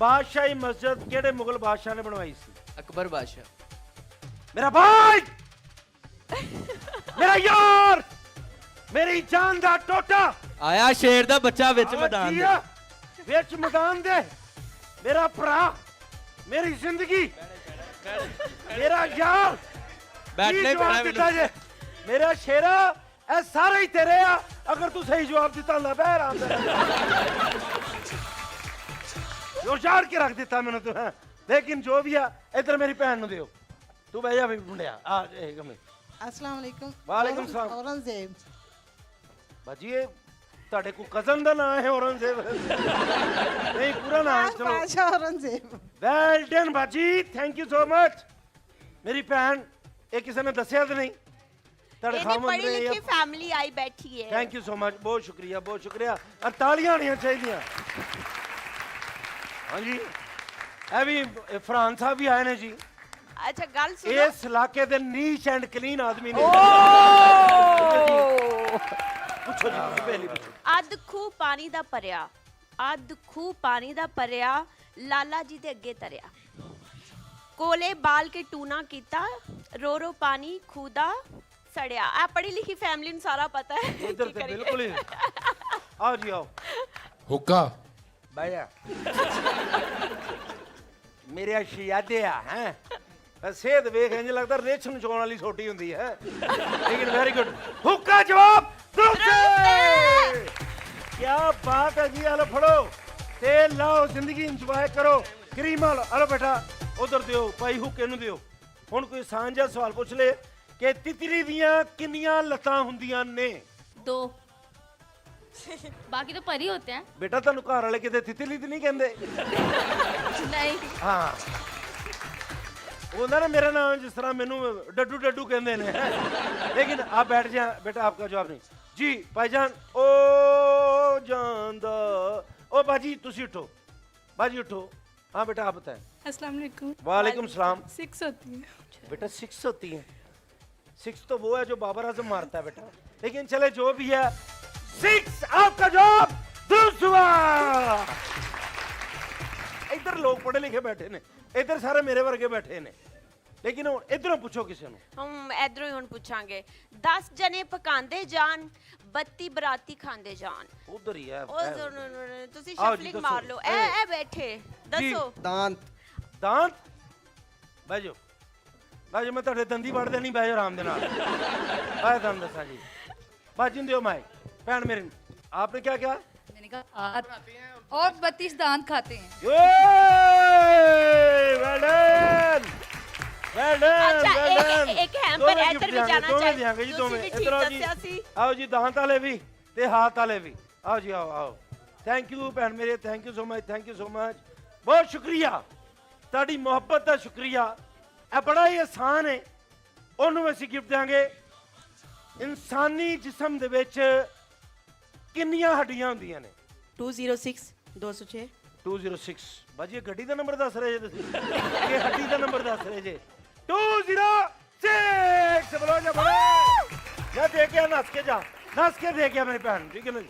बादशाही मस्जिद केड़े मुगल बादशाह ने बनवाई सी? अकबर बादशाह। मेरा भाई, मेरा यार, मेरी जान दा टोटा आया शेर दा बच्चा विच मैदान दे। विच मैदान दे मेरा भरा, मेरी जिंदगी, मेरा यार, बैठने पैना दिता जे मेरा शेरा ए सारे ही तेरे आ। अगर तू सही जवाब दिता ना बह आराम से उजाड़ के रख दिता मैंने तू है। लेकिन जो भी है इधर मेरी भैन नु दियो। तू बह जा मुंडिया आ एक मिनट। अस्सलाम वालेकुम। वालेकुम सलाम। औरंगजेब बाजी ये ਤੁਹਾਡੇ ਕੋ ਕਜ਼ਨ ਦਾ ਨਾਮ ਹੈ ਔਰੰਗਜ਼ੇਬ? ਨਹੀਂ ਪੂਰਾ ਨਾਮ ਚਲੋ बादशाह औरंगजेब। ਵੈਲ ਡਨ ਬਾਜੀ, ਥੈਂਕ ਯੂ ਸੋ ਮਚ। ਮੇਰੀ ਭੈਣ ਇਹ ਕਿਸੇ ਨੇ ਦੱਸਿਆ ਤਾਂ ਨਹੀਂ? ਤੁਹਾਡੇ ਇਹਨੇ ਖਾਮਦ ਪੜ੍ਹੀ ਨੇ ਲਿਖੀ ਫੈਮਿਲੀ ਆਈ ਬੈਠੀ ਹੈ। ਥੈਂਕ ਯੂ ਸੋ ਮਚ, ਬਹੁਤ ਸ਼ੁਕਰੀਆ ਬਹੁਤ ਸ਼ੁਕਰੀਆ। ਔਰ ਤਾਲੀਆਂ ਹੋਣੀਆਂ ਚਾਹੀਦੀਆਂ। ਹਾਂਜੀ ਇਹ ਵੀ ਫਰਾਨ ਸਾਹਿਬ ਵੀ ਆਏ ਨੇ ਜੀ। ਅੱਛਾ ਗੱਲ ਸੁਣੋ, ਇਸ ਇਲਾਕੇ ਦੇ ਨੀਚ ਐਂਡ ਕਲੀਨ ਆਦਮੀ ਨੇ। ਪੁੱਛੋ ਜੀ ਪਹਿਲੀ ਪੁੱਛੋ। ਅੱਧ ਖੂਹ ਪਾਣੀ ਦਾ ਭਰਿਆ, ਅੱਧ ਖੂਹ ਪਾਣੀ ਦਾ ਭਰਿਆ, ਲਾਲਾ ਜੀ ਦੇ ਅੱਗੇ ਤਰਿਆ, ਕੋਲੇ ਬਾਲ ਕੇ ਟੂਣਾ ਕੀਤਾ, ਰੋ ਰੋ ਪਾਣੀ ਖੂਹ ਦਾ ਸੜਿਆ। ਆ ਪੜ੍ਹੀ ਲਿਖੀ ਫੈਮਿਲੀ ਨੂੰ ਸਾਰਾ ਪਤਾ ਹੈ। ਇਧਰ ਤੇ ਬਿਲਕੁਲ ਹੀ ਆਓ ਜੀ ਆਓ। हुक्का ਬਾਇਆ ਮੇਰੇ ਸ਼ਿਆਦੇ ਆ ਹੈ ਸਿਹਤ ਵੇਖ ਇੰਜ ਲੱਗਦਾ ਰੇਸ਼ਮ ਚੋਣ ਵਾਲੀ ਛੋਟੀ ਹੁੰਦੀ ਹੈ। ਲੇਕਿਨ ਵੈਰੀ ਗੁੱਡ। ਹੁੱਕਾ ਜਵਾਬ ਦਰੁਸਤ। ਕੀ ਬਾਤ ਹੈ ਜੀ। ਆਲੋ ਫੜੋ ਤੇ ਲਾਓ, ਜ਼ਿੰਦਗੀ ਇੰਜੋਏ ਕਰੋ। ਕਰੀਮਾਲ ਆਲੋ ਬੇਟਾ ਉਧਰ ਦਿਓ, ਭਾਈ ਹੁੱਕੇ ਨੂੰ ਦਿਓ। ਹੁਣ ਕੋਈ ਸਾਂਝਾ ਸਵਾਲ ਪੁੱਛ ਲੈ ਕਿ ਤਿਤਲੀ ਦੀਆਂ ਕਿੰਨੀਆਂ ਲੱਤਾਂ ਹੁੰਦੀਆਂ ਨੇ? 2 बाकी तो पर ही होते हैं। ਬੇਟਾ ਤੁਹਾਨੂੰ ਘਰ ਵਾਲੇ ਕਿਤੇ ਤਿਤਲੀ ਤੇ ਨਹੀਂ ਕਹਿੰਦੇ? नहीं ਹਾਂ ਉਹਨਾਂ ਨੇ ਮੇਰਾ ਨਾਮ ਜਿਸ ਤਰ੍ਹਾਂ ਮੈਨੂੰ ਡੱਡੂ ਡੱਡੂ ਕਹਿੰਦੇ ਨੇ। ਲੇਕਿਨ ਆਪ बैठ जा बेटा, आपका जवाब नहीं जी भाईजान। ओ ਜਾਂਦਾ ओ बाजी ਤੁਸੀਂ उठो, बाजी उठो। हाँ बेटा आप बताएं। अस्सलाम वालेकुम। वालेकुम सलाम। 6 होती है। बेटा 6 होती है? 6 तो वो है जो बाबर आजम मारता है बेटा। लेकिन चले जो भी है 6 आपका जवाब दुरुस्त हुआ। इधर लोग पढ़े लिखे बैठे ने, इधर सारे मेरे वर्गे बैठे ने। लेकिन इधरों पूछो किसी ਨੂੰ। ਹਮ ਇਧਰੋਂ ਹੀ ਹੁਣ ਪੁੱਛਾਂਗੇ। 10 ਜਣੇ ਪਕਾਉਂਦੇ ਜਾਣ, 32 ਬਰਾਤੀ ਖਾਂਦੇ ਜਾਣ। ਉਧਰ ਹੀ ਹੈ। ਤੁਸੀਂ ਆਓ ਜੀ, ਸ਼ਫਲਿੰਗ ਦੱਸੋ। ਮਾਰ ਲਓ। ਇਹ ਬੈਠੇ ਦੱਸੋ। दांत दांत ਬਹਿ ਜਾਓ, ਬਹਿ ਜਾਓ। ਮੈਂ ਤੁਹਾਡੇ ਦੰਦੀ ਵੜ ਦੇਣੀ, ਬਹਿ ਜਾਓ ਆਰਾਮ ਦੇ ਨਾਲ। ਆਹ ਤੁਹਾਨੂੰ ਦੱਸਾਂ ਜੀ। ਬਾਜੀ ਨੂੰ ਦਿਓ ਮਾਈਕ। ਭੈਣ ਮੇਰੀ आपने क्या क्या? मैंने कहा और 32 दांत खाते हैं। वेल डन, वेल डन, ਅੱਛਾ वेल डन। ਇੱਕ ਹੈਂਪਰ ਇੱਧਰ ਵੀ ਜਾਣਾ ਦੋਵੇਂ ਦਿਆਂਗੇ ਚਾਹੀਦਾ। ਜੀ, ਤੁਸੀਂ ਦੋਵੇਂ। ਵੀ ਠੀਕ ਇੱਧਰ ਆਓ ਜੀ, ਦੱਸਿਆ ਸੀ। ਆਓ ਜੀ, ਦਾਂਤ ਵਾਲੇ ਵੀ ਤੇ ਹੱਥ ਵਾਲੇ ਵੀ। ਆਓ ਜੀ, ਆਓ ਆਓ। ਥੈਂਕ ਯੂ ਭੈਣ ਮੇਰੇ, thank you so much, thank you so much. ਬਹੁਤ ਸ਼ੁਕਰੀਆ ਤੁਹਾਡੀ ਮੁਹੱਬਤ ਦਾ ਸ਼ੁਕਰੀਆ। ਇਹ ਬੜਾ ਹੀ ਆਸਾਨ ਹੈ। ਉਹਨੂੰ ਅਸੀਂ ਗਿਫਟ ਦਿਆਂਗੇ। ਇਨਸਾਨੀ ਜਿਸਮ ਦੇ ਵਿੱਚ ਕਿੰਨੀਆਂ ਹੱਡੀਆਂ ਹੁੰਦੀਆਂ ਨੇ? 206 206 206। ਬਾਜੀ ਇਹ ਗੱਡੀ ਦਾ ਨੰਬਰ ਦੱਸ ਰਹੇ ਜੇ ਤੁਸੀਂ? ਇਹ ਹੱਡੀ ਦਾ ਨੰਬਰ ਦੱਸ ਰਹੇ ਜੇ? 206 ਬੋਲੋ ਜਾ ਬੋਲੋ। ਜਾ ਦੇ ਕੇ ਨੱਸ ਕੇ ਜਾ, ਨੱਸ ਕੇ ਦੇ ਕੇ ਮੇਰੀ ਭੈਣ। ਠੀਕ ਹੈ ਨਾ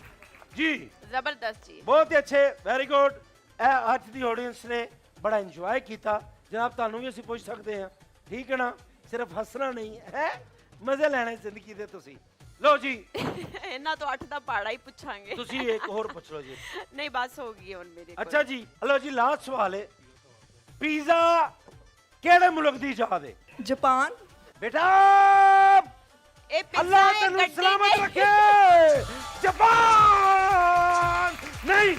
ਜੀ? ਜ਼ਬਰਦਸਤ ਜੀ, ਬਹੁਤ ਹੀ ਅੱਛੇ, ਵੈਰੀ ਗੁੱਡ। ਇਹ ਅੱਜ ਦੀ ਆਡੀਅנס ਨੇ ਬੜਾ ਇੰਜੋਏ ਕੀਤਾ। ਜਨਾਬ ਤੁਹਾਨੂੰ ਵੀ ਅਸੀਂ ਪੁੱਛ ਸਕਦੇ ਹਾਂ, ਠੀਕ ਹੈ ਨਾ? ਸਿਰਫ ਹੱਸਣਾ ਨਹੀਂ ਹੈ, ਮਜ਼ੇ ਲੈਣੇ ਜ਼ਿੰਦਗੀ ਦੇ ਤੁਸੀਂ। ਲਓ ਜੀ, ਇਹਨਾਂ ਤੋਂ 8 ਦਾ ਪਹਾੜਾ ਹੀ ਪੁੱਛਾਂਗੇ। ਤੁਸੀਂ ਇੱਕ ਹੋਰ ਪੁੱਛ ਲਓ ਜੀ। ਨਹੀਂ ਬਸ ਹੋ ਗਈ ਹੁਣ ਮੇਰੇ ਕੋਲ। ਅੱਛਾ ਜੀ, ਲਓ ਜੀ, ਲਾਸਟ ਸਵਾਲ ਹੈ। ਪੀਜ਼ਾ ਕਿਹੜੇ ਮੁਲਕ ਦੀ ਇਜਾਦ ਹੈ? जापान। ਬੇਟਾ ਇਹ ਪਿੱਛਾ ਅੱਲਾਹ ਹੈ ਤੈਨੂੰ ਗੱਡੀ ਸਲਾਮਤ ਦੇ। ਰੱਖੇ। ਜਾਪਾਨ ਨਹੀਂ,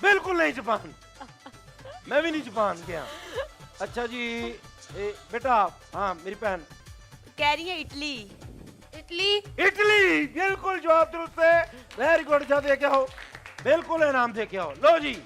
ਬਿਲकुल नहीं जापान। मैं भी नहीं जापान गया। अच्छा जी बेटा, हाँ मेरी बहन ਕਹਿ ਰਹੀ ਹੈ ਇਟਲੀ। इटली। इटली बिल्कुल जवाब दुरुस्त है। Very good. जा दे के आओ, बिल्कुल इनाम दे के आओ। लो जी